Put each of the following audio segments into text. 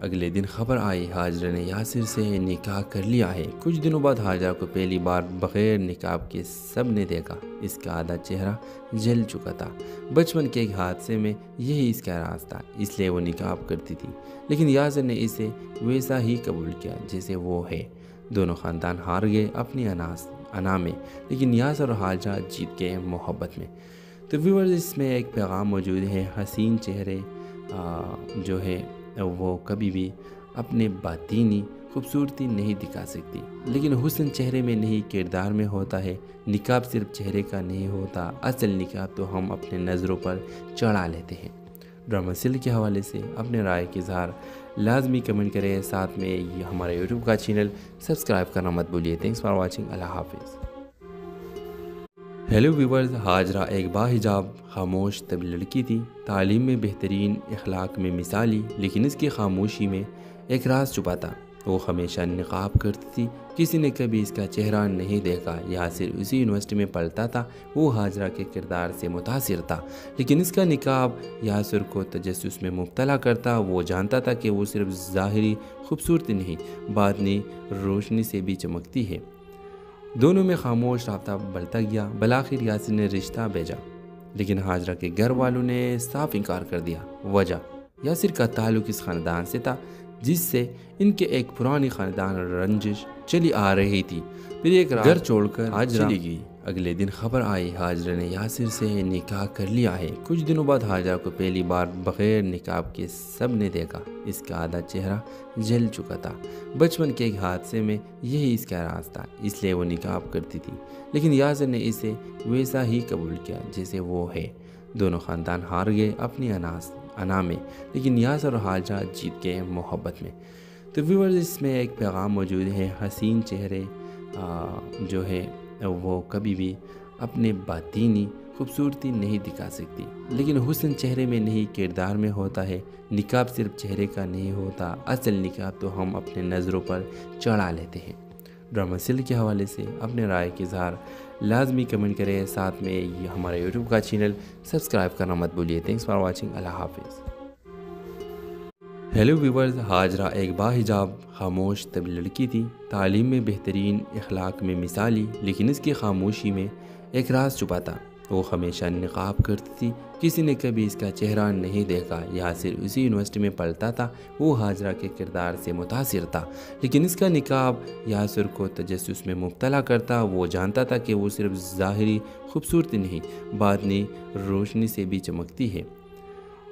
اگلے دن خبر آئی حاجرہ نے یاسر سے نکاح کر لیا ہے۔ کچھ دنوں بعد حاجرہ کو پہلی بار بغیر نقاب کے سب نے دیکھا۔ اس کا آدھا چہرہ جل چکا تھا۔ بچپن کے ایک حادثے میں یہی اس کا راز تھا، اس لیے وہ نقاب کرتی تھی، لیکن یاسر نے اسے ویسا ہی قبول کیا جیسے وہ ہے۔ دونوں خاندان ہار گئے اپنی انا میں، لیکن یاسر اور حاجرہ جیت گئے محبت میں۔ تو ویورز، اس میں ایک پیغام موجود ہے، حسین چہرے جو ہے وہ کبھی بھی اپنے باطینی خوبصورتی نہیں دکھا سکتی، لیکن حسن چہرے میں نہیں کردار میں ہوتا ہے۔ نقاب صرف چہرے کا نہیں ہوتا، اصل نقاب تو ہم اپنے نظروں پر چڑھا لیتے ہیں۔ ڈرامہ سیریل کے حوالے سے اپنے رائے کی اظہار لازمی کمنٹ کریں، ساتھ میں یہ ہمارے یوٹیوب کا چینل سبسکرائب کرنا مت بھولیے۔ تھینکس فار واچنگ، اللہ حافظ۔ ہیلو ویورز، حاجرہ ایک باحجاب خاموش طبی لڑکی تھی، تعلیم میں بہترین، اخلاق میں مثالی، لیکن اس کی خاموشی میں ایک راز چھپا تھا۔ وہ ہمیشہ نقاب کرتی تھی، کسی نے کبھی اس کا چہرہ نہیں دیکھا۔ یاسر اسی یونیورسٹی میں پڑھتا تھا، وہ حاجرہ کے کردار سے متاثر تھا، لیکن اس کا نقاب یاسر کو تجسس میں مبتلا کرتا۔ وہ جانتا تھا کہ وہ صرف ظاہری خوبصورتی نہیں، باطنی روشنی سے بھی چمکتی ہے۔ دونوں میں خاموش رابطہ بڑھتا گیا۔ بالآخر یاسر نے رشتہ بھیجا، لیکن حاجرہ کے گھر والوں نے صاف انکار کر دیا۔ وجہ، یاسر کا تعلق اس خاندان سے تھا جس سے ان کے ایک پرانی خاندان رنجش چلی آ رہی تھی۔ پھر ایک رات گھر چھوڑ کر حاجرہ چلی گئی۔ اگلے دن خبر آئی حاجرہ نے یاسر سے نکاح کر لیا ہے۔ کچھ دنوں بعد حاجرہ کو پہلی بار بغیر نقاب کے سب نے دیکھا۔ اس کا آدھا چہرہ جل چکا تھا۔ بچپن کے ایک حادثے میں یہی اس کا راز تھا، اس لیے وہ نقاب کرتی تھی، لیکن یاسر نے اسے ویسا ہی قبول کیا جیسے وہ ہے۔ دونوں خاندان ہار گئے اپنی انا میں، لیکن یاسر اور حاجرہ جیت گئے محبت میں۔ تو ویورز، اس میں ایک پیغام موجود ہے، حسین چہرے جو ہے وہ کبھی بھی اپنے باطینی خوبصورتی نہیں دکھا سکتی، لیکن حسن چہرے میں نہیں کردار میں ہوتا ہے۔ نقاب صرف چہرے کا نہیں ہوتا، اصل نقاب تو ہم اپنے نظروں پر چڑھا لیتے ہیں۔ ڈرامہ سیریل کے حوالے سے اپنے رائے کی اظہار لازمی کمنٹ کریں، ساتھ میں یہ ہمارے یوٹیوب کا چینل سبسکرائب کرنا مت بھولیے۔ تھینکس فار واچنگ، اللہ حافظ۔ ہیلو ویورز، حاجرہ ایک باحجاب خاموش طبی لڑکی تھی، تعلیم میں بہترین، اخلاق میں مثالی، لیکن اس کی خاموشی میں ایک راز چھپا تھا۔ وہ ہمیشہ نقاب کرتی تھی، کسی نے کبھی اس کا چہرہ نہیں دیکھا۔ یاسر اسی یونیورسٹی میں پڑھتا تھا، وہ حاجرہ کے کردار سے متاثر تھا، لیکن اس کا نقاب یاسر کو تجسس میں مبتلا کرتا۔ وہ جانتا تھا کہ وہ صرف ظاہری خوبصورتی نہیں، باطنی روشنی سے بھی چمکتی ہے۔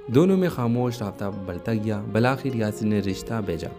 دونوں میں خاموش رابطہ بڑھتا گیا۔ بالآخر یاسر نے رشتہ بھیجا،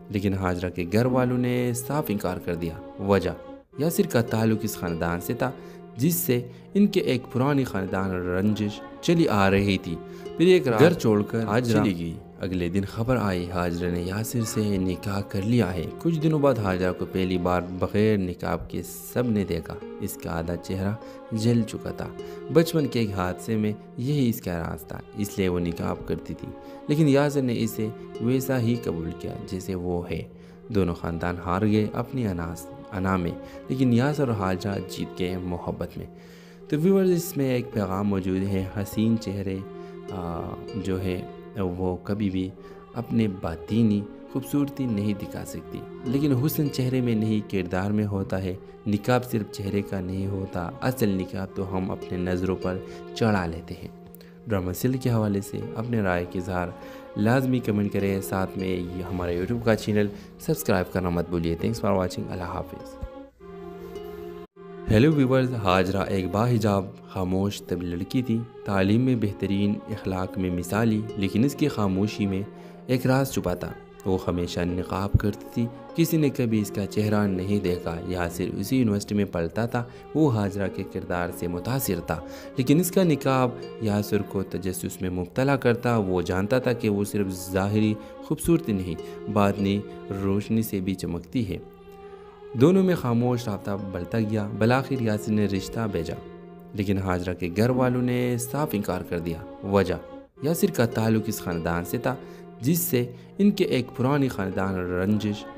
لیکن حاجرہ کے گھر والوں نے صاف انکار کر دیا۔ وجہ، یاسر کا تعلق اس خاندان سے تھا جس سے ان کے ایک پرانی خاندان رنجش چلی آ رہی تھی۔ پھر ایک رات گھر چھوڑ کر حاجرہ چلی گئی۔ اگلے دن خبر آئی حاجرہ نے یاسر سے نکاح کر لیا ہے۔ کچھ دنوں بعد حاجرہ کو پہلی بار بغیر نقاب کے سب نے دیکھا۔ اس کا آدھا چہرہ جل چکا تھا۔ بچپن کے ایک حادثے میں یہی اس کا راز تھا، اس لیے وہ نقاب کرتی تھی، لیکن یاسر نے اسے ویسا ہی قبول کیا جیسے وہ ہے۔ دونوں خاندان ہار گئے اپنی انا میں، لیکن یاسر اور حاجرہ جیت گئے محبت میں۔ تو ویورز، اس میں ایک پیغام موجود ہے، حسین چہرے جو ہے وہ کبھی بھی اپنے باطینی خوبصورتی نہیں دکھا سکتی، لیکن حسن چہرے میں نہیں کردار میں ہوتا ہے۔ نقاب صرف چہرے کا نہیں ہوتا، اصل نقاب تو ہم اپنے نظروں پر چڑھا لیتے ہیں۔ ڈرامہ سیریل کے حوالے سے اپنے رائے کی اظہار لازمی کمنٹ کریں، ساتھ میں یہ ہمارے یوٹیوب کا چینل سبسکرائب کرنا مت بھولیے۔ تھینکس فار واچنگ، اللہ حافظ۔ ہیلو ویورز، حاجرہ ایک باحجاب خاموش طبی لڑکی تھی، تعلیم میں بہترین، اخلاق میں مثالی، لیکن اس کی خاموشی میں ایک راز چھپا تھا۔ وہ ہمیشہ نقاب کرتی تھی، کسی نے کبھی اس کا چہرہ نہیں دیکھا۔ یاسر اسی یونیورسٹی میں پڑھتا تھا، وہ حاجرہ کے کردار سے متاثر تھا، لیکن اس کا نقاب یاسر کو تجسس میں مبتلا کرتا۔ وہ جانتا تھا کہ وہ صرف ظاہری خوبصورتی نہیں، باطنی روشنی سے بھی چمکتی ہے۔ دونوں میں خاموش رابطہ بڑھتا گیا۔ بالآخر یاسر نے رشتہ بھیجا، لیکن حاجرہ کے گھر والوں نے صاف انکار کر دیا۔ وجہ، یاسر کا تعلق اس خاندان سے تھا جس سے ان کے ایک پرانی خاندان رنجش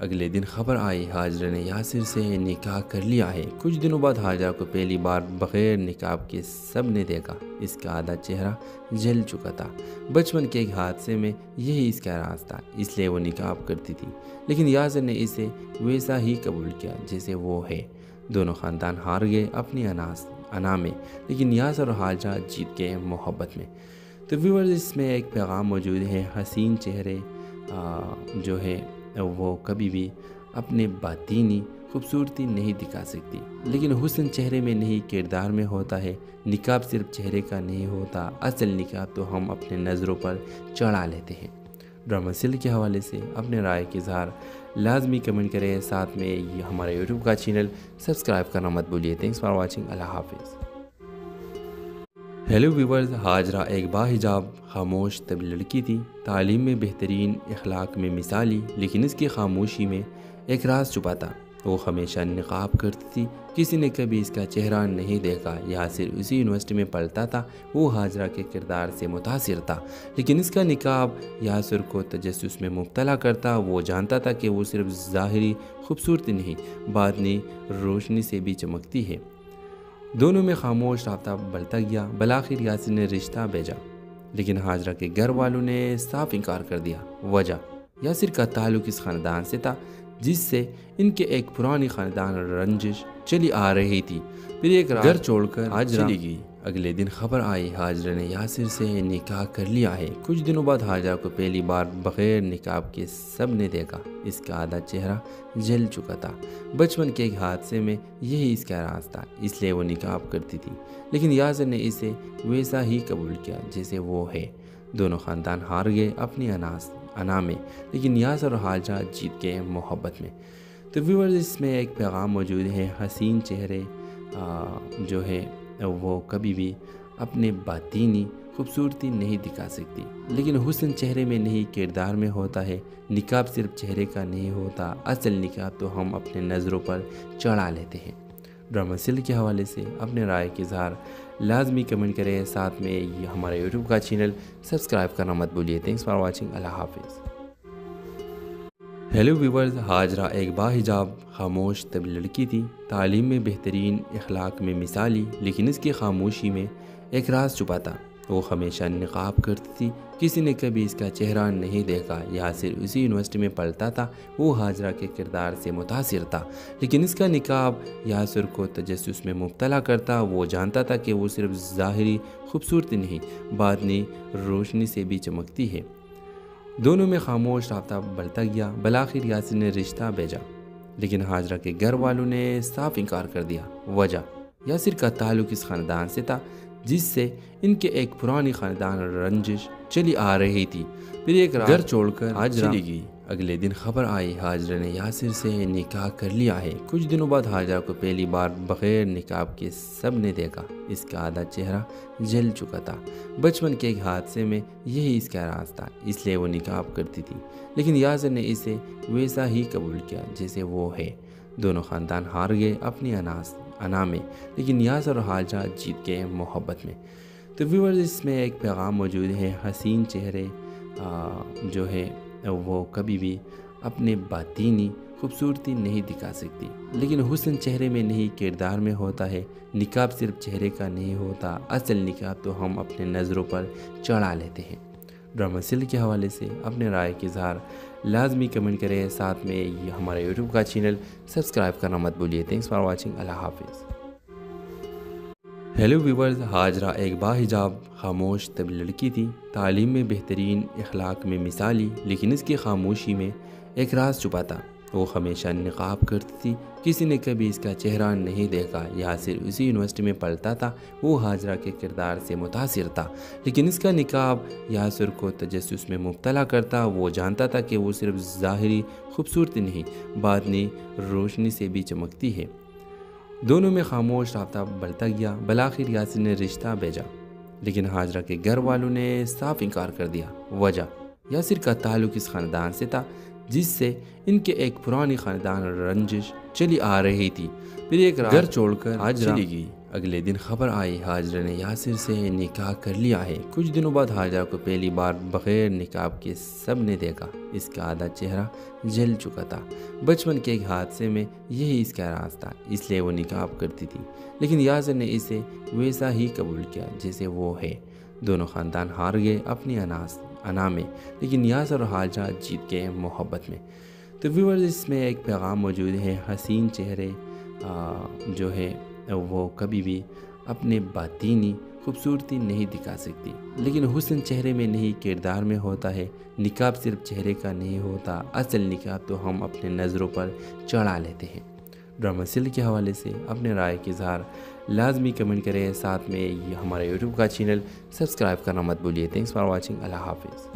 اگلے دن خبر آئی حاجرہ نے یاسر سے نکاح کر لیا ہے۔ کچھ دنوں بعد حاجرہ کو پہلی بار بغیر نقاب کے سب نے دیکھا۔ اس کا آدھا چہرہ جل چکا تھا۔ بچپن کے ایک حادثے میں یہی اس کا راز تھا، اس لیے وہ نقاب کرتی تھی، لیکن یاسر نے اسے ویسا ہی قبول کیا جیسے وہ ہے۔ دونوں خاندان ہار گئے اپنی انا میں، لیکن یاسر اور حاجرہ جیت گئے محبت میں۔ تو ویورز، اس میں ایک پیغام موجود ہے، حسین چہرے جو ہے وہ کبھی بھی اپنے باطینی خوبصورتی نہیں دکھا سکتی، لیکن حسن چہرے میں نہیں کردار میں ہوتا ہے۔ نقاب صرف چہرے کا نہیں ہوتا، اصل نقاب تو ہم اپنے نظروں پر چڑھا لیتے ہیں۔ ڈرامہ سیریل کے حوالے سے اپنے رائے کا اظہار لازمی کمنٹ کریں، ساتھ میں یہ ہمارے یوٹیوب کا چینل سبسکرائب کرنا مت بھولیے۔ تھینکس فار واچنگ، اللہ حافظ۔ ہیلو ویورز، حاجرہ ایک باحجاب خاموش طبی لڑکی تھی، تعلیم میں بہترین، اخلاق میں مثالی، لیکن اس کی خاموشی میں ایک راز چھپا تھا۔ وہ ہمیشہ نقاب کرتی تھی، کسی نے کبھی اس کا چہرہ نہیں دیکھا۔ یاسر اسی یونیورسٹی میں پڑھتا تھا، وہ حاجرہ کے کردار سے متاثر تھا، لیکن اس کا نقاب یاسر کو تجسس میں مبتلا کرتا۔ وہ جانتا تھا کہ وہ صرف ظاہری خوبصورتی نہیں، باطنی روشنی سے بھی چمکتی ہے۔ دونوں میں خاموش رابطہ بڑھتا گیا۔ بالآخر یاسر نے رشتہ بھیجا، لیکن حاجرہ کے گھر والوں نے صاف انکار کر دیا۔ وجہ، یاسر کا تعلق اس خاندان سے تھا جس سے ان کے ایک پرانی خاندان رنجش چلی آ رہی تھی۔ پھر ایک گھر چھوڑ کر حاجرہ چلی گئی۔ اگلے دن خبر آئی حاجرہ نے یاسر سے نکاح کر لیا ہے۔ کچھ دنوں بعد حاجرہ کو پہلی بار بغیر نقاب کے سب نے دیکھا۔ اس کا آدھا چہرہ جل چکا تھا۔ بچپن کے ایک حادثے میں یہی اس کا راز تھا، اس لیے وہ نقاب کرتی تھی، لیکن یاسر نے اسے ویسا ہی قبول کیا جیسے وہ ہے۔ دونوں خاندان ہار گئے اپنی انا میں، لیکن یاسر اور حاجرہ جیت گئے محبت میں۔ تو ویورز، اس میں ایک پیغام موجود ہے، حسین چہرے جو ہے وہ کبھی بھی اپنے باطینی خوبصورتی نہیں دکھا سکتی، لیکن حسن چہرے میں نہیں کردار میں ہوتا ہے۔ نقاب صرف چہرے کا نہیں ہوتا، اصل نقاب تو ہم اپنے نظروں پر چڑھا لیتے ہیں۔ ڈرامہ سیریل کے حوالے سے اپنے رائے کا اظہار لازمی کمنٹ کریں، ساتھ میں یہ ہمارے یوٹیوب کا چینل سبسکرائب کرنا مت بھولیے۔ تھینکس فار واچنگ، اللہ حافظ۔ ہیلو ویورز، حاجرہ ایک باحجاب خاموش طبی لڑکی تھی، تعلیم میں بہترین، اخلاق میں مثالی، لیکن اس کی خاموشی میں ایک راز چھپا تھا۔ وہ ہمیشہ نقاب کرتی تھی، کسی نے کبھی اس کا چہرہ نہیں دیکھا۔ یاسر اسی یونیورسٹی میں پڑھتا تھا، وہ حاجرہ کے کردار سے متاثر تھا، لیکن اس کا نقاب یاسر کو تجسس میں مبتلا کرتا۔ وہ جانتا تھا کہ وہ صرف ظاہری خوبصورتی نہیں، باطنی روشنی سے بھی چمکتی ہے۔ دونوں میں خاموش رابطہ بڑھتا گیا۔ بالآخر یاسر نے رشتہ بھیجا، لیکن حاجرہ کے گھر والوں نے صاف انکار کر دیا۔ وجہ، یاسر کا تعلق اس خاندان سے تھا جس سے ان کے ایک پرانی خاندان رنجش چلی آ رہی تھی۔ پھر ایک گھر چھوڑ کر حاجرہ چلی گئی۔ اگلے دن خبر آئی حاجرہ نے یاسر سے نکاح کر لیا ہے۔ کچھ دنوں بعد حاجرہ کو پہلی بار بغیر نقاب کے سب نے دیکھا۔ اس کا آدھا چہرہ جل چکا تھا۔ بچپن کے ایک حادثے میں یہی اس کا راز تھا، اس لیے وہ نقاب کرتی تھی، لیکن یاسر نے اسے ویسا ہی قبول کیا جیسے وہ ہے۔ دونوں خاندان ہار گئے اپنی انا میں، لیکن یاسر اور حاجرہ جیت گئے محبت میں۔ تو ویورز، اس میں ایک پیغام موجود ہے، حسین چہرے جو ہے وہ کبھی بھی اپنے باطینی خوبصورتی نہیں دکھا سکتی، لیکن حسن چہرے میں نہیں کردار میں ہوتا ہے۔ نقاب صرف چہرے کا نہیں ہوتا، اصل نقاب تو ہم اپنے نظروں پر چڑھا لیتے ہیں۔ ڈرامہ سیریل کے حوالے سے اپنے رائے کا اظہار لازمی کمنٹ کریں، ساتھ میں یہ ہمارے یوٹیوب کا چینل سبسکرائب کرنا مت بھولیے۔ تھینکس فار واچنگ، اللہ حافظ۔ ہیلو ویورز، حاجرہ ایک باحجاب خاموش طبی لڑکی تھی، تعلیم میں بہترین، اخلاق میں مثالی، لیکن اس کی خاموشی میں ایک راز چھپا تھا۔ وہ ہمیشہ نقاب کرتی تھی، کسی نے کبھی اس کا چہرہ نہیں دیکھا۔ یاسر اسی یونیورسٹی میں پڑھتا تھا، وہ حاجرہ کے کردار سے متاثر تھا، لیکن اس کا نقاب یاسر کو تجسس میں مبتلا کرتا۔ وہ جانتا تھا کہ وہ صرف ظاہری خوبصورتی نہیں، باطنی روشنی سے بھی چمکتی ہے۔ دونوں میں خاموش رابطہ بڑھتا گیا۔ بالآخر یاسر نے رشتہ بھیجا، لیکن حاجرہ کے گھر والوں نے صاف انکار کر دیا۔ وجہ، یاسر کا تعلق اس خاندان سے تھا جس سے ان کے ایک پرانی خاندان رنجش چلی آ رہی تھی۔ پھر ایک گھر چھوڑ کر حاجرہ چلی گئی۔ اگلے دن خبر آئی حاجرہ نے یاسر سے نکاح کر لیا ہے۔ کچھ دنوں بعد حاجرہ کو پہلی بار بغیر نقاب کے سب نے دیکھا۔ اس کا آدھا چہرہ جل چکا تھا۔ بچپن کے ایک حادثے میں یہی اس کا راز تھا، اس لیے وہ نقاب کرتی تھی، لیکن یاسر نے اسے ویسا ہی قبول کیا جیسے وہ ہے۔ دونوں خاندان ہار گئے اپنی انا میں، لیکن یاسر اور حاجرہ جیت گئے محبت میں۔ تو ویورز، اس میں ایک پیغام موجود ہے، حسین چہرے جو ہے وہ کبھی بھی اپنے باطینی خوبصورتی نہیں دکھا سکتی، لیکن حسن چہرے میں نہیں کردار میں ہوتا ہے۔ نقاب صرف چہرے کا نہیں ہوتا، اصل نقاب تو ہم اپنے نظروں پر چڑھا لیتے ہیں۔ ڈرامہ سیریل کے حوالے سے اپنے رائے کا اظہار لازمی کمنٹ کریں، ساتھ میں یہ ہمارے یوٹیوب کا چینل سبسکرائب کرنا مت بھولیے۔ تھینکس فار واچنگ، اللہ حافظ۔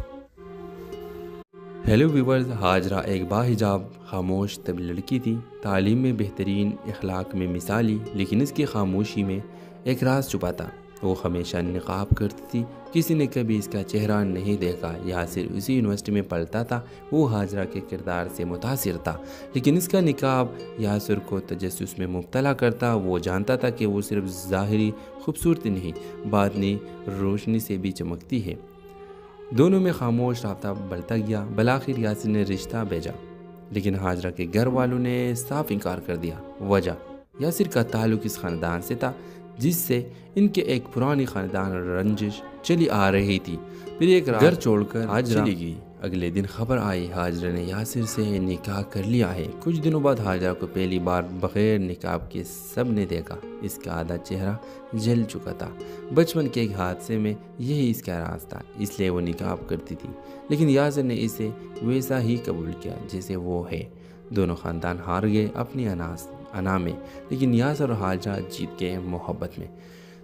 ہیلو ویورز، حاجرہ ایک باحجاب خاموش طبی لڑکی تھی، تعلیم میں بہترین، اخلاق میں مثالی، لیکن اس کی خاموشی میں ایک راز چھپا تھا۔ وہ ہمیشہ نقاب کرتی تھی، کسی نے کبھی اس کا چہرہ نہیں دیکھا۔ یاسر اسی یونیورسٹی میں پڑھتا تھا، وہ حاجرہ کے کردار سے متاثر تھا، لیکن اس کا نقاب یاسر کو تجسس میں مبتلا کرتا۔ وہ جانتا تھا کہ وہ صرف ظاہری خوبصورتی نہیں، باطنی روشنی سے بھی چمکتی ہے۔ دونوں میں خاموش رابطہ بڑھتا گیا۔ بالآخر یاسر نے رشتہ بھیجا، لیکن حاجرہ کے گھر والوں نے صاف انکار کر دیا۔ وجہ، یاسر کا تعلق اس خاندان سے تھا جس سے ان کے ایک پرانی خاندان رنجش چلی آ رہی تھی۔ پھر ایک رات گھر چھوڑ کر حاجرہ چلی گئی۔ اگلے دن خبر آئی حاجرہ نے یاسر سے نکاح کر لیا ہے۔ کچھ دنوں بعد حاجرہ کو پہلی بار بغیر نقاب کے سب نے دیکھا۔ اس کا آدھا چہرہ جل چکا تھا۔ بچپن کے ایک حادثے میں یہی اس کا راز تھا، اس لیے وہ نقاب کرتی تھی، لیکن یاسر نے اسے ویسا ہی قبول کیا جیسے وہ ہے۔ دونوں خاندان ہار گئے اپنی انا میں، لیکن یاسر اور حاجرہ جیت گئے محبت میں۔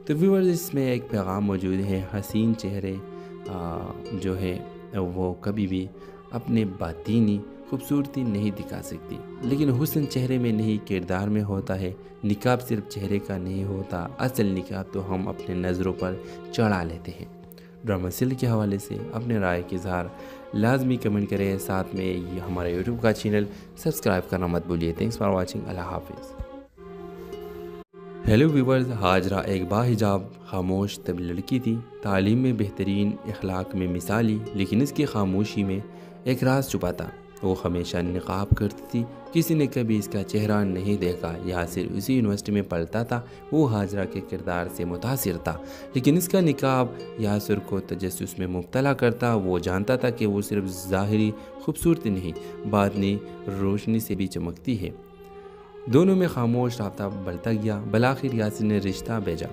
تو ویورز، اس میں ایک پیغام موجود ہے، حسین چہرے جو ہے وہ کبھی بھی اپنے باطینی خوبصورتی نہیں دکھا سکتی، لیکن حسن چہرے میں نہیں کردار میں ہوتا ہے۔ نقاب صرف چہرے کا نہیں ہوتا، اصل نقاب تو ہم اپنے نظروں پر چڑھا لیتے ہیں۔ ڈرامہ سیریل کے حوالے سے اپنے رائے کا اظہار لازمی کمنٹ کریں، ساتھ میں یہ ہمارے یوٹیوب کا چینل سبسکرائب کرنا مت بھولیے۔ تھینکس فار واچنگ، اللہ حافظ۔ ہیلو ویورز، حاجرہ ایک باحجاب خاموش طبی لڑکی تھی، تعلیم میں بہترین، اخلاق میں مثالی، لیکن اس کی خاموشی میں ایک راز چھپا تھا۔ وہ ہمیشہ نقاب کرتی تھی، کسی نے کبھی اس کا چہرہ نہیں دیکھا۔ یاسر اسی یونیورسٹی میں پڑھتا تھا، وہ حاجرہ کے کردار سے متاثر تھا، لیکن اس کا نقاب یاسر کو تجسس میں مبتلا کرتا۔ وہ جانتا تھا کہ وہ صرف ظاہری خوبصورتی نہیں، باطنی روشنی سے بھی چمکتی ہے۔ دونوں میں خاموش رابطہ بڑھتا گیا۔ بالآخر یاسر نے رشتہ بھیجا،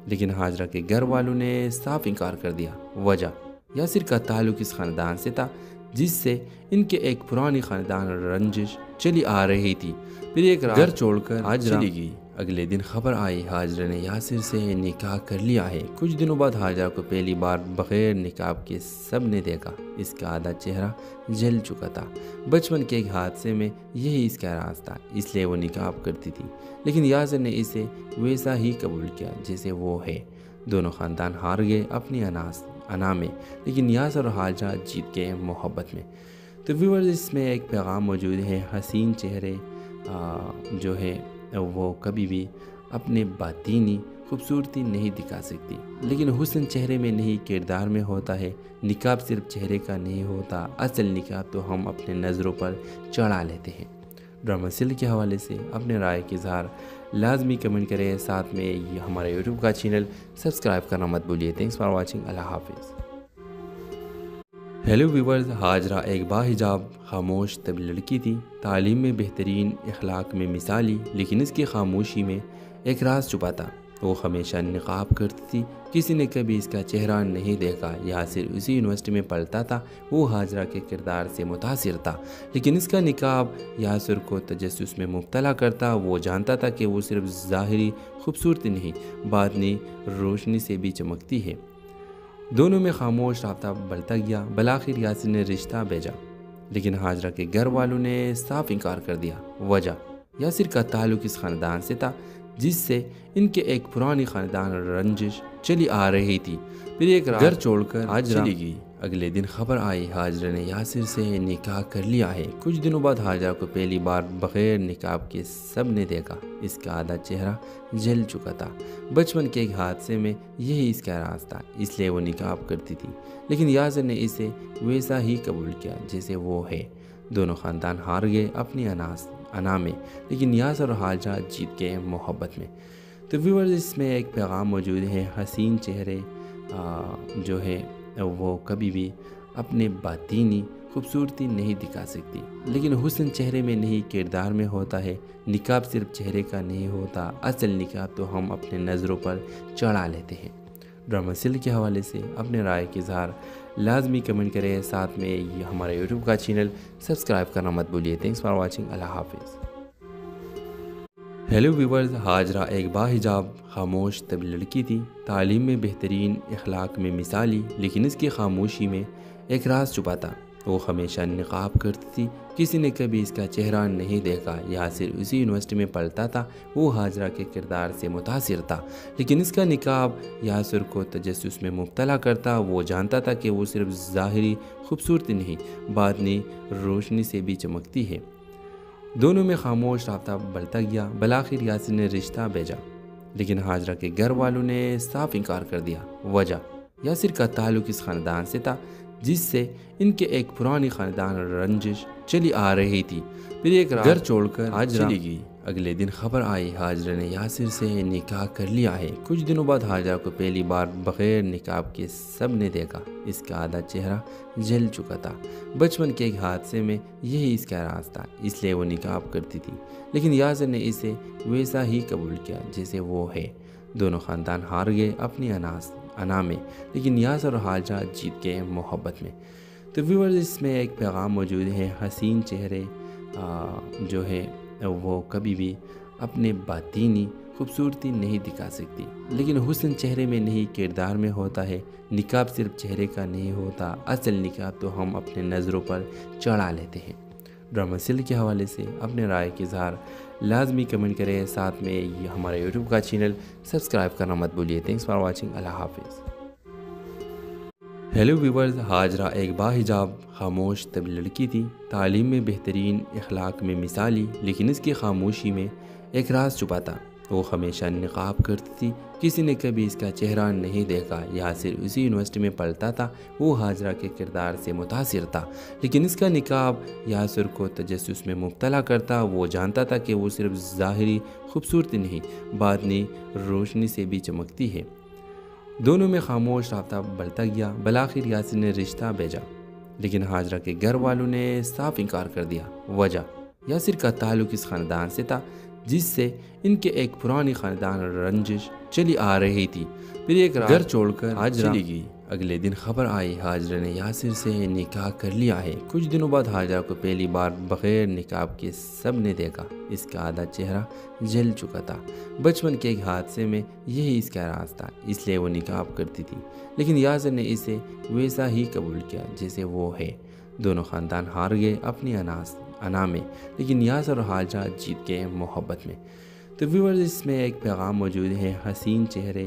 لیکن حاجرہ کے گھر والوں نے صاف انکار کر دیا۔ وجہ، یاسر کا تعلق اس خاندان سے تھا جس سے ان کے ایک پرانی خاندان رنجش چلی آ رہی تھی۔ پھر ایک رات گھر چھوڑ کر حاجرہ چلی گئی۔ اگلے دن خبر آئی حاجرہ نے یاسر سے نکاح کر لیا ہے۔ کچھ دنوں بعد حاجرہ کو پہلی بار بغیر نقاب کے سب نے دیکھا۔ اس کا آدھا چہرہ جل چکا تھا۔ بچپن کے ایک حادثے میں یہی اس کا راز تھا، اس لیے وہ نقاب کرتی تھی، لیکن یاسر نے اسے ویسا ہی قبول کیا جیسے وہ ہے۔ دونوں خاندان ہار گئے اپنی انا میں، لیکن یاسر اور حاجرہ جیت گئے محبت میں۔ تو ویورز، اس میں ایک پیغام موجود ہے، حسین چہرے جو ہے وہ کبھی بھی اپنے باطینی خوبصورتی نہیں دکھا سکتی، لیکن حسن چہرے میں نہیں کردار میں ہوتا ہے۔ نقاب صرف چہرے کا نہیں ہوتا، اصل نقاب تو ہم اپنے نظروں پر چڑھا لیتے ہیں۔ ڈرامہ سیریل کے حوالے سے اپنے رائے کا اظہار لازمی کمنٹ کریں، ساتھ میں یہ ہمارے یوٹیوب کا چینل سبسکرائب کرنا مت بھولیے۔ تھینکس فار واچنگ، اللہ حافظ۔ ہیلو ویورز، حاجرہ ایک باحجاب خاموش طبی لڑکی تھی، تعلیم میں بہترین، اخلاق میں مثالی، لیکن اس کی خاموشی میں ایک راز چھپا تھا۔ وہ ہمیشہ نقاب کرتی تھی، کسی نے کبھی اس کا چہرہ نہیں دیکھا۔ یاسر اسی یونیورسٹی میں پڑھتا تھا، وہ حاجرہ کے کردار سے متاثر تھا، لیکن اس کا نقاب یاسر کو تجسس میں مبتلا کرتا۔ وہ جانتا تھا کہ وہ صرف ظاہری خوبصورتی نہیں، باطنی روشنی سے بھی چمکتی ہے۔ دونوں میں خاموش رابطہ بڑھتا گیا۔ بالآخر یاسر نے رشتہ بھیجا، لیکن حاجرہ کے گھر والوں نے صاف انکار کر دیا۔ وجہ، یاسر کا تعلق اس خاندان سے تھا جس سے ان کے ایک پرانی خاندان رنجش چلی آ رہی تھی۔ پھر ایک رات گھر چھوڑ کر حاجرہ چلی گئی۔ اگلے دن خبر آئی حاجرہ نے یاسر سے نکاح کر لیا ہے۔ کچھ دنوں بعد حاجرہ کو پہلی بار بغیر نقاب کے سب نے دیکھا۔ اس کا آدھا چہرہ جل چکا تھا۔ بچپن کے ایک حادثے میں یہی اس کا راز تھا، اس لیے وہ نقاب کرتی تھی، لیکن یاسر نے اسے ویسا ہی قبول کیا جیسے وہ ہے۔ دونوں خاندان ہار گئے اپنی انا میں، لیکن یاسر اور حاجرہ جیت گئے محبت میں۔ تو ویورز، اس میں ایک پیغام موجود ہے، حسین چہرے جو ہے وہ کبھی بھی اپنے باطینی خوبصورتی نہیں دکھا سکتی، لیکن حسن چہرے میں نہیں کردار میں ہوتا ہے۔ نقاب صرف چہرے کا نہیں ہوتا، اصل نقاب تو ہم اپنے نظروں پر چڑھا لیتے ہیں۔ ڈرامہ سیریل کے حوالے سے اپنے رائے کا اظہار لازمی کمنٹ کریں، ساتھ میں یہ ہمارے یوٹیوب کا چینل سبسکرائب کرنا مت بھولیے۔ تھینکس فار واچنگ، اللہ حافظ۔ ہیلو ویورز، حاجرہ ایک باحجاب خاموش طبی لڑکی تھی، تعلیم میں بہترین، اخلاق میں مثالی، لیکن اس کی خاموشی میں ایک راز چھپا تھا۔ وہ ہمیشہ نقاب کرتی تھی، کسی نے کبھی اس کا چہرہ نہیں دیکھا۔ یاسر اسی یونیورسٹی میں پڑھتا تھا، وہ حاجرہ کے کردار سے متاثر تھا، لیکن اس کا نقاب یاسر کو تجسس میں مبتلا کرتا۔ وہ جانتا تھا کہ وہ صرف ظاہری خوبصورتی نہیں، باطنی روشنی سے بھی چمکتی ہے۔ دونوں میں خاموش رابطہ بڑھتا گیا۔ بالآخر یاسر نے رشتہ بھیجا، لیکن حاجرہ کے گھر والوں نے صاف انکار کر دیا۔ وجہ، یاسر کا تعلق اس خاندان سے تھا جس سے ان کے ایک پرانی خاندان رنجش چلی آ رہی تھی۔ پھر ایک گھر چھوڑ کر حاجرہ چلی گئی۔ اگلے دن خبر آئی حاجرہ نے یاسر سے نکاح کر لیا ہے۔ کچھ دنوں بعد حاجرہ کو پہلی بار بغیر نقاب کے سب نے دیکھا۔ اس کا آدھا چہرہ جل چکا تھا۔ بچپن کے ایک حادثے میں یہی اس کا راز تھا، اس لیے وہ نقاب کرتی تھی، لیکن یاسر نے اسے ویسا ہی قبول کیا جیسے وہ ہے۔ دونوں خاندان ہار گئے اپنی انا میں، لیکن یاسر اور حاجرہ جیت گئے محبت میں۔ تو ویورز، اس میں ایک پیغام موجود ہے، حسین چہرے جو ہے وہ کبھی بھی اپنے باطینی خوبصورتی نہیں دکھا سکتی، لیکن حسن چہرے میں نہیں کردار میں ہوتا ہے۔ نقاب صرف چہرے کا نہیں ہوتا، اصل نقاب تو ہم اپنے نظروں پر چڑھا لیتے ہیں۔ ڈرامہ سیریل کے حوالے سے اپنے رائے کا اظہار لازمی کمنٹ کریں، ساتھ میں یہ ہمارے یوٹیوب کا چینل سبسکرائب کرنا مت بھولیے۔ تھینکس فار واچنگ، اللہ حافظ۔ ہیلو ویورز، حاجرہ ایک باحجاب خاموش طبی لڑکی تھی، تعلیم میں بہترین، اخلاق میں مثالی، لیکن اس کی خاموشی میں ایک راز چھپا تھا۔ وہ ہمیشہ نقاب کرتی تھی، کسی نے کبھی اس کا چہرہ نہیں دیکھا۔ یاسر اسی یونیورسٹی میں پڑھتا تھا، وہ حاجرہ کے کردار سے متاثر تھا، لیکن اس کا نقاب یاسر کو تجسس میں مبتلا کرتا۔ وہ جانتا تھا کہ وہ صرف ظاہری خوبصورتی نہیں، باطنی روشنی سے بھی چمکتی ہے۔ دونوں میں خاموش رابطہ بڑھتا گیا۔ بالآخر یاسر نے رشتہ بھیجا، لیکن حاجرہ کے گھر والوں نے صاف انکار کر دیا۔ وجہ، یاسر کا تعلق اس خاندان سے تھا جس سے ان کے ایک پرانی خاندان رنجش چلی آ رہی تھی۔ پھر ایک گھر چھوڑ کر حاجرہ چلی گئی۔ اگلے دن خبر آئی حاجرہ نے یاسر سے نکاح کر لیا ہے۔ کچھ دنوں بعد حاجرہ کو پہلی بار بغیر نقاب کے سب نے دیکھا۔ اس کا آدھا چہرہ جل چکا تھا۔ بچپن کے ایک حادثے میں یہی اس کا راز تھا، اس لیے وہ نقاب کرتی تھی، لیکن یاسر نے اسے ویسا ہی قبول کیا جیسے وہ ہے۔ دونوں خاندان ہار گئے اپنی انا میں، لیکن یاسر اور حاجرہ جیت گئے محبت میں۔ تو ویورز، اس میں ایک پیغام موجود ہے، حسین چہرے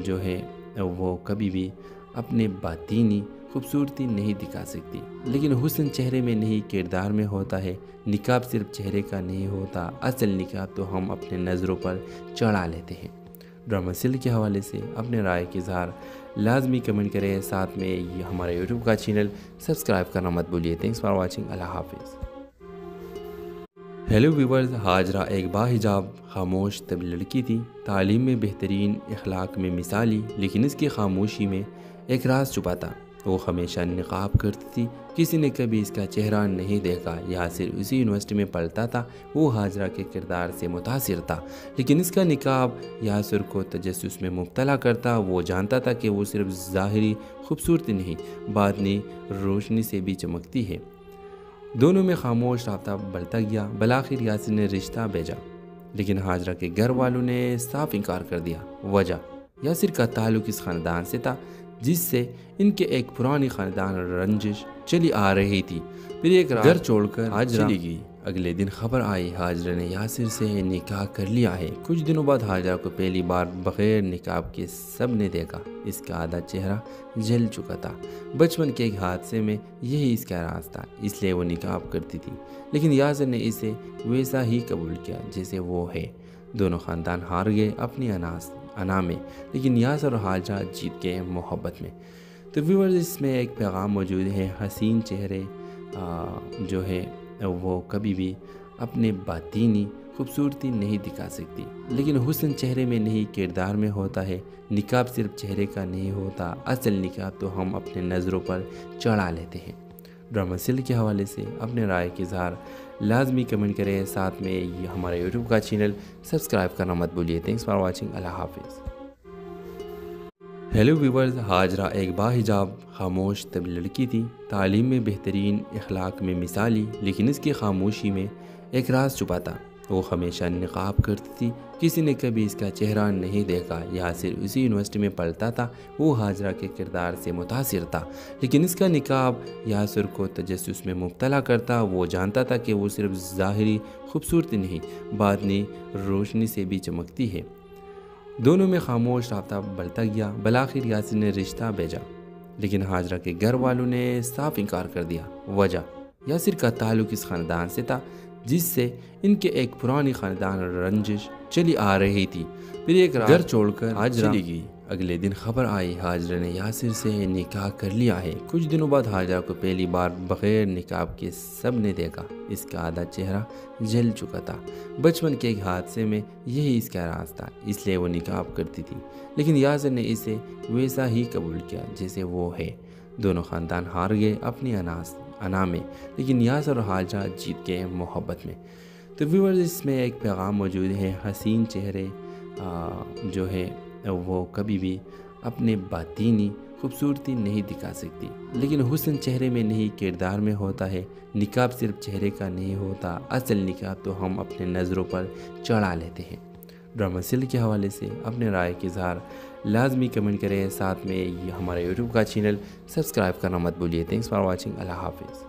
جو ہے وہ کبھی بھی اپنے باطینی خوبصورتی نہیں دکھا سکتی، لیکن حسن چہرے میں نہیں کردار میں ہوتا ہے۔ نقاب صرف چہرے کا نہیں ہوتا، اصل نقاب تو ہم اپنے نظروں پر چڑھا لیتے ہیں۔ ڈرامہ سیریل کے حوالے سے اپنے رائے کا اظہار لازمی کمنٹ کریں، ساتھ میں یہ ہمارے یوٹیوب کا چینل سبسکرائب کرنا مت بھولیے۔ تھینکس فار واچنگ، اللہ حافظ۔ ہیلو ویورز، حاجرہ ایک باحجاب خاموش طبی لڑکی تھی، تعلیم میں بہترین، اخلاق میں مثالی، لیکن اس کی خاموشی میں ایک راز چھپا تھا۔ وہ ہمیشہ نقاب کرتی تھی، کسی نے کبھی اس کا چہرہ نہیں دیکھا۔ یاسر اسی یونیورسٹی میں پڑھتا تھا، وہ حاجرہ کے کردار سے متاثر تھا، لیکن اس کا نقاب یاسر کو تجسس میں مبتلا کرتا۔ وہ جانتا تھا کہ وہ صرف ظاہری خوبصورتی نہیں، باطنی روشنی سے بھی چمکتی ہے۔ دونوں میں خاموش رابطہ بڑھتا گیا۔ بالآخر یاسر نے رشتہ بھیجا، لیکن حاجرہ کے گھر والوں نے صاف انکار کر دیا۔ وجہ، یاسر کا تعلق اس خاندان سے تھا جس سے ان کے ایک پرانی خاندان رنجش چلی آ رہی تھی۔ پھر ایک گھر چھوڑ کر حاجرہ چلی گئی۔ اگلے دن خبر آئی حاجرہ نے یاسر سے نکاح کر لیا ہے۔ کچھ دنوں بعد حاجرہ کو پہلی بار بغیر نقاب کے سب نے دیکھا۔ اس کا آدھا چہرہ جل چکا تھا۔ بچپن کے ایک حادثے میں یہی اس کا راز تھا، اس لیے وہ نقاب کرتی تھی، لیکن یاسر نے اسے ویسا ہی قبول کیا جیسے وہ ہے۔ دونوں خاندان ہار گئے اپنی انا میں، لیکن یاسر اور حاجرہ جیت گئے محبت میں۔ تو ویورز، اس میں ایک پیغام موجود ہے، حسین چہرے جو ہے وہ کبھی بھی اپنے باطینی خوبصورتی نہیں دکھا سکتی، لیکن حسن چہرے میں نہیں کردار میں ہوتا ہے۔ نقاب صرف چہرے کا نہیں ہوتا، اصل نقاب تو ہم اپنے نظروں پر چڑھا لیتے ہیں۔ ڈرامہ سیریل کے حوالے سے اپنے رائے کے اظہار لازمی کمنٹ کریں، ساتھ میں یہ ہمارے یوٹیوب کا چینل سبسکرائب کرنا مت بھولیے۔ تھینکس فار واچنگ، اللہ حافظ۔ ہیلو ویورز، حاجرہ ایک باحجاب خاموش طب لڑکی تھی، تعلیم میں بہترین، اخلاق میں مثالی، لیکن اس کی خاموشی میں ایک راز چھپا تھا۔ وہ ہمیشہ نقاب کرتی تھی، کسی نے کبھی اس کا چہرہ نہیں دیکھا۔ یاسر اسی یونیورسٹی میں پڑھتا تھا، وہ حاجرہ کے کردار سے متاثر تھا، لیکن اس کا نقاب یاسر کو تجسس میں مبتلا کرتا۔ وہ جانتا تھا کہ وہ صرف ظاہری خوبصورتی نہیں، باطنی روشنی سے بھی چمکتی ہے۔ دونوں میں خاموش رابطہ بڑھتا گیا۔ بالآخر یاسر نے رشتہ بھیجا، لیکن حاجرہ کے گھر والوں نے صاف انکار کر دیا۔ وجہ، یاسر کا تعلق اس خاندان سے تھا جس سے ان کے ایک پرانی خاندان رنجش چلی آ رہی تھی۔ پھر ایک رات گھر چھوڑ کر حاجرہ چلی گئی۔ اگلے دن خبر آئی حاجرہ نے یاسر سے نکاح کر لیا ہے۔ کچھ دنوں بعد حاجرہ کو پہلی بار بغیر نقاب کے سب نے دیکھا۔ اس کا آدھا چہرہ جل چکا تھا۔ بچپن کے ایک حادثے میں یہی اس کا راز تھا، اس لیے وہ نقاب کرتی تھی، لیکن یاسر نے اسے ویسا ہی قبول کیا جیسے وہ ہے۔ دونوں خاندان ہار گئے اپنی انا میں، لیکن یاسر اور حاجرہ جیت گئے محبت میں۔ تو ویورز، اس میں ایک پیغام موجود ہے، حسین چہرے جو ہے وہ کبھی بھی اپنے باطینی خوبصورتی نہیں دکھا سکتی، لیکن حسن چہرے میں نہیں کردار میں ہوتا ہے۔ نقاب صرف چہرے کا نہیں ہوتا، اصل نقاب تو ہم اپنے نظروں پر چڑھا لیتے ہیں۔ ڈرامہ سیریل کے حوالے سے اپنے رائے کے اظہار لازمی کمنٹ کریں، ساتھ میں یہ ہمارے یوٹیوب کا چینل سبسکرائب کرنا مت بھولیے۔ تھینکس فار واچنگ، اللہ حافظ۔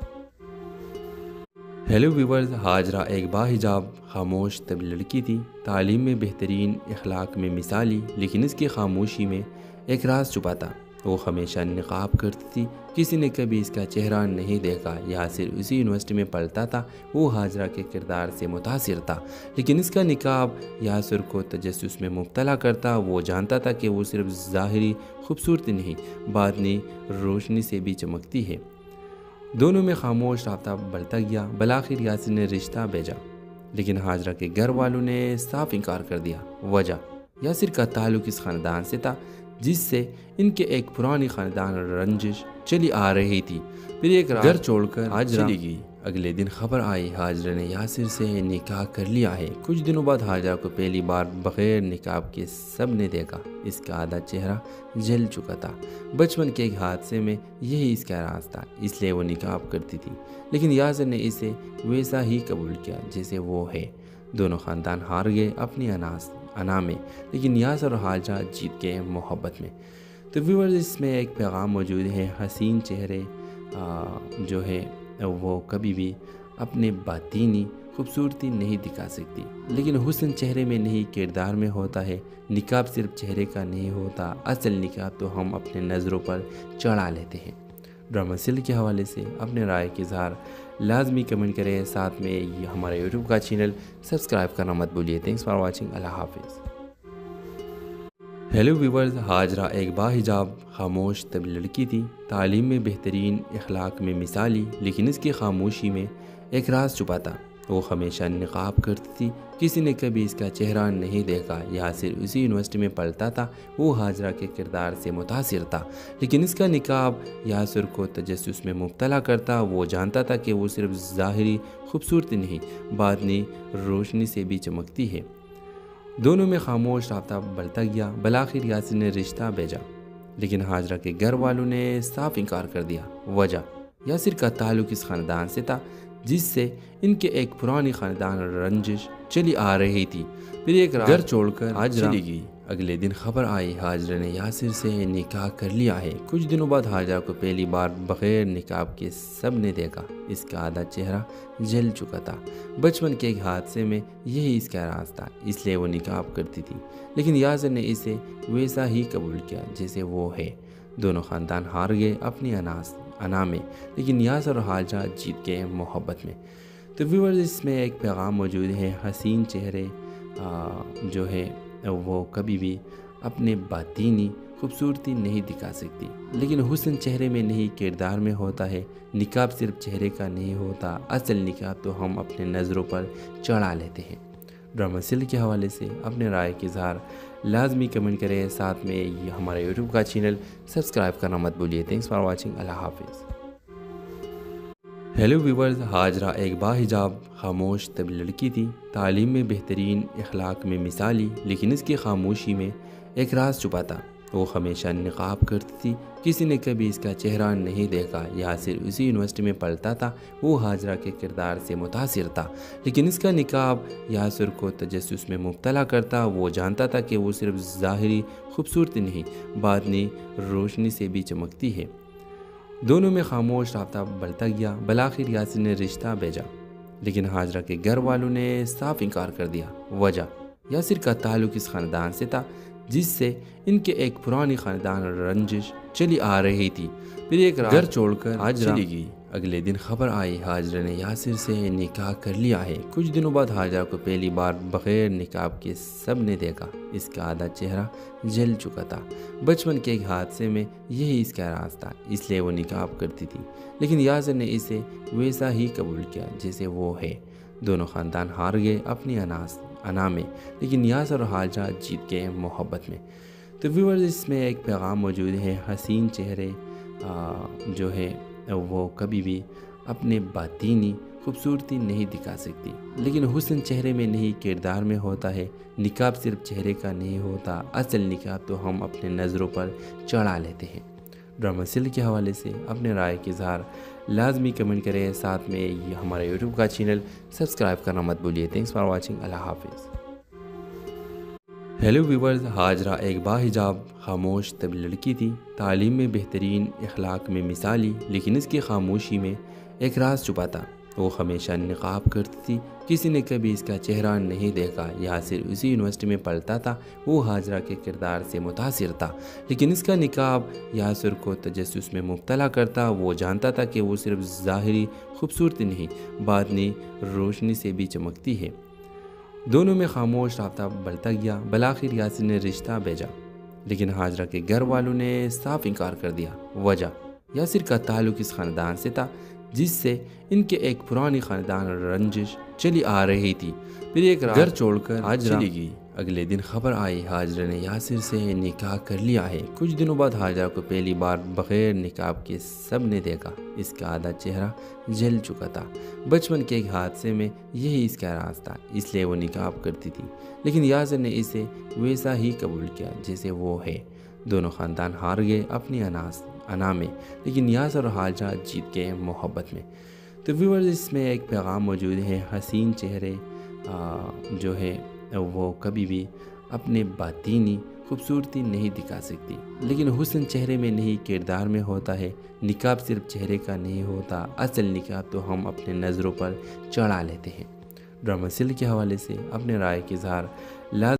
ہیلو ویورز، حاجرہ ایک باحجاب خاموش طب لڑکی تھی، تعلیم میں بہترین، اخلاق میں مثالی، لیکن اس کی خاموشی میں ایک راز چھپا تھا۔ وہ ہمیشہ نقاب کرتی تھی، کسی نے کبھی اس کا چہرہ نہیں دیکھا۔ یاسر اسی یونیورسٹی میں پڑھتا تھا، وہ حاجرہ کے کردار سے متاثر تھا، لیکن اس کا نقاب یاسر کو تجسس میں مبتلا کرتا۔ وہ جانتا تھا کہ وہ صرف ظاہری خوبصورتی نہیں، باطنی روشنی سے بھی چمکتی ہے۔ دونوں میں خاموش رابطہ بڑھتا گیا۔ بالآخر یاسر نے رشتہ بھیجا، لیکن حاجرہ کے گھر والوں نے صاف انکار کر دیا۔ وجہ، یاسر کا تعلق اس خاندان سے تھا جس سے ان کے ایک پرانی خاندان رنجش چلی آ رہی تھی۔ پھر ایک رات گھر چھوڑ کر حاجرہ چلی گئی۔ اگلے دن خبر آئی حاجرہ نے یاسر سے نکاح کر لیا ہے۔ کچھ دنوں بعد حاجرہ کو پہلی بار بغیر نقاب کے سب نے دیکھا۔ اس کا آدھا چہرہ جل چکا تھا۔ بچپن کے ایک حادثے میں یہی اس کا راز تھا، اس لیے وہ نقاب کرتی تھی، لیکن یاسر نے اسے ویسا ہی قبول کیا جیسے وہ ہے۔ دونوں خاندان ہار گئے اپنی انا میں، لیکن یاسر اور حاجرہ جیت گئے محبت میں۔ تو ویورز، اس میں ایک پیغام موجود ہے، حسین چہرے جو ہے وہ کبھی بھی اپنے باطینی خوبصورتی نہیں دکھا سکتی، لیکن حسن چہرے میں نہیں کردار میں ہوتا ہے۔ نقاب صرف چہرے کا نہیں ہوتا، اصل نقاب تو ہم اپنے نظروں پر چڑھا لیتے ہیں۔ ڈرامہ سیریل کے حوالے سے اپنے رائے کے اظہار لازمی کمنٹ کریں، ساتھ میں یہ ہمارے یوٹیوب کا چینل سبسکرائب کرنا مت بھولیے۔ تھینکس فار واچنگ، اللہ حافظ۔ ہیلو ویورز، حاجرہ ایک باحجاب خاموش طب لڑکی تھی، تعلیم میں بہترین، اخلاق میں مثالی، لیکن اس کی خاموشی میں ایک راز چھپا تھا۔ وہ ہمیشہ نقاب کرتی تھی، کسی نے کبھی اس کا چہرہ نہیں دیکھا۔ یاسر اسی یونیورسٹی میں پڑھتا تھا، وہ حاجرہ کے کردار سے متاثر تھا، لیکن اس کا نقاب یاسر کو تجسس میں مبتلا کرتا۔ وہ جانتا تھا کہ وہ صرف ظاہری خوبصورتی نہیں، باطنی روشنی سے بھی چمکتی ہے۔ دونوں میں خاموش رابطہ بڑھتا گیا۔ بالآخر یاسر نے رشتہ بھیجا، لیکن حاجرہ کے گھر والوں نے صاف انکار کر دیا۔ وجہ، یاسر کا تعلق اس خاندان سے تھا جس سے ان کے ایک پرانی خاندان رنجش چلی آ رہی تھی۔ پھر ایک رات گھر چھوڑ کر حاجرہ چلی گئی۔ اگلے دن خبر آئی حاجرہ نے یاسر سے نکاح کر لیا ہے۔ کچھ دنوں بعد حاجرہ کو پہلی بار بغیر نقاب کے سب نے دیکھا۔ اس کا آدھا چہرہ جل چکا تھا۔ بچپن کے ایک حادثے میں یہی اس کا راز تھا، اس لیے وہ نقاب کرتی تھی، لیکن یاسر نے اسے ویسا ہی قبول کیا جیسے وہ ہے۔ دونوں خاندان ہار گئے اپنی انا میں، لیکن یاسر اور حاجرہ جیت گئے محبت میں۔ تو ویورز، اس میں ایک پیغام موجود ہے، حسین چہرے جو ہے وہ کبھی بھی اپنے باطینی خوبصورتی نہیں دکھا سکتی، لیکن حسن چہرے میں نہیں کردار میں ہوتا ہے۔ نقاب صرف چہرے کا نہیں ہوتا، اصل نقاب تو ہم اپنے نظروں پر چڑھا لیتے ہیں۔ ڈرامہ سیریل کے حوالے سے اپنے رائے کا اظہار لازمی کمنٹ کریں، ساتھ میں یہ ہمارا یوٹیوب کا چینل سبسکرائب کرنا مت بھولیے۔ تھینکس فار واچنگ، اللہ حافظ۔ ہیلو ویورز، حاجرہ ایک باحجاب خاموش طبی لڑکی تھی، تعلیم میں بہترین، اخلاق میں مثالی، لیکن اس کی خاموشی میں ایک راز چھپا تھا۔ وہ ہمیشہ نقاب کرتی تھی، کسی نے کبھی اس کا چہرہ نہیں دیکھا۔ یاسر اسی یونیورسٹی میں پڑھتا تھا، وہ حاجرہ کے کردار سے متاثر تھا، لیکن اس کا نقاب یاسر کو تجسس میں مبتلا کرتا۔ وہ جانتا تھا کہ وہ صرف ظاہری خوبصورتی نہیں، باطنی روشنی سے بھی چمکتی ہے۔ دونوں میں خاموش رابطہ بڑھتا گیا۔ بالآخر یاسر نے رشتہ بھیجا، لیکن حاجرہ کے گھر والوں نے صاف انکار کر دیا۔ وجہ، یاسر کا تعلق اس خاندان سے تھا جس سے ان کے ایک پرانی خاندان رنجش چلی آ رہی تھی۔ پھر ایک رات گھر چھوڑ کر حاجرہ چلی گئی۔ اگلے دن خبر آئی حاجرہ نے یاسر سے نکاح کر لیا ہے۔ کچھ دنوں بعد حاجرہ کو پہلی بار بغیر نقاب کے سب نے دیکھا۔ اس کا آدھا چہرہ جل چکا تھا۔ بچپن کے ایک حادثے میں یہی اس کا راز تھا، اس لیے وہ نقاب کرتی تھی، لیکن یاسر نے اسے ویسا ہی قبول کیا جیسے وہ ہے۔ دونوں خاندان ہار گئے اپنی انا میں، لیکن یاسر اور حاجرہ جیت گئے محبت میں۔ تو ویورز، اس میں ایک پیغام موجود ہے، حسین چہرے جو ہے وہ کبھی بھی اپنے باطینی خوبصورتی نہیں دکھا سکتی، لیکن حسن چہرے میں نہیں کردار میں ہوتا ہے۔ نقاب صرف چہرے کا نہیں ہوتا، اصل نقاب تو ہم اپنے نظروں پر چڑھا لیتے ہیں۔ ڈرامہ سیریل کے حوالے سے اپنے رائے کا اظہار لازمی کمنٹ کریں، ساتھ میں یہ ہمارا یوٹیوب کا چینل سبسکرائب کرنا مت بھولیے۔ تھینکس فار واچنگ، اللہ حافظ۔ ہیلو ویورز، حاجرہ ایک باحجاب خاموش طبی لڑکی تھی، تعلیم میں بہترین، اخلاق میں مثالی، لیکن اس کی خاموشی میں ایک راز چھپا تھا۔ وہ ہمیشہ نقاب کرتی تھی، کسی نے کبھی اس کا چہرہ نہیں دیکھا۔ یاسر اسی یونیورسٹی میں پڑھتا تھا، وہ حاجرہ کے کردار سے متاثر تھا، لیکن اس کا نقاب یاسر کو تجسس میں مبتلا کرتا۔ وہ جانتا تھا کہ وہ صرف ظاہری خوبصورتی نہیں، باطنی روشنی سے بھی چمکتی ہے۔ دونوں میں خاموش رابطہ بڑھتا گیا۔ بالآخر یاسر نے رشتہ بھیجا، لیکن حاجرہ کے گھر والوں نے صاف انکار کر دیا۔ وجہ، یاسر کا تعلق اس خاندان سے تھا جس سے ان کے ایک پرانی خاندان رنجش چلی آ رہی تھی۔ پھر ایک رات گھر چھوڑ کر حاجرہ چلی گئی۔ اگلے دن خبر آئی حاجرہ نے یاسر سے نکاح کر لیا ہے۔ کچھ دنوں بعد حاجرہ کو پہلی بار بغیر نقاب کے سب نے دیکھا۔ اس کا آدھا چہرہ جل چکا تھا۔ بچپن کے ایک حادثے میں یہی اس کا راز تھا، اس لیے وہ نقاب کرتی تھی، لیکن یاسر نے اسے ویسا ہی قبول کیا جیسے وہ ہے۔ دونوں خاندان ہار گئے اپنی انا میں، لیکن یاسر اور حاجرہ جیت گئے محبت میں۔ تو ویورز، اس میں ایک پیغام موجود ہے، حسین چہرے جو ہے وہ کبھی بھی اپنے باطینی خوبصورتی نہیں دکھا سکتی، لیکن حسن چہرے میں نہیں کردار میں ہوتا ہے۔ نقاب صرف چہرے کا نہیں ہوتا، اصل نقاب تو ہم اپنے نظروں پر چڑھا لیتے ہیں۔ ڈرامہ سیریل کے حوالے سے اپنے رائے کا اظہار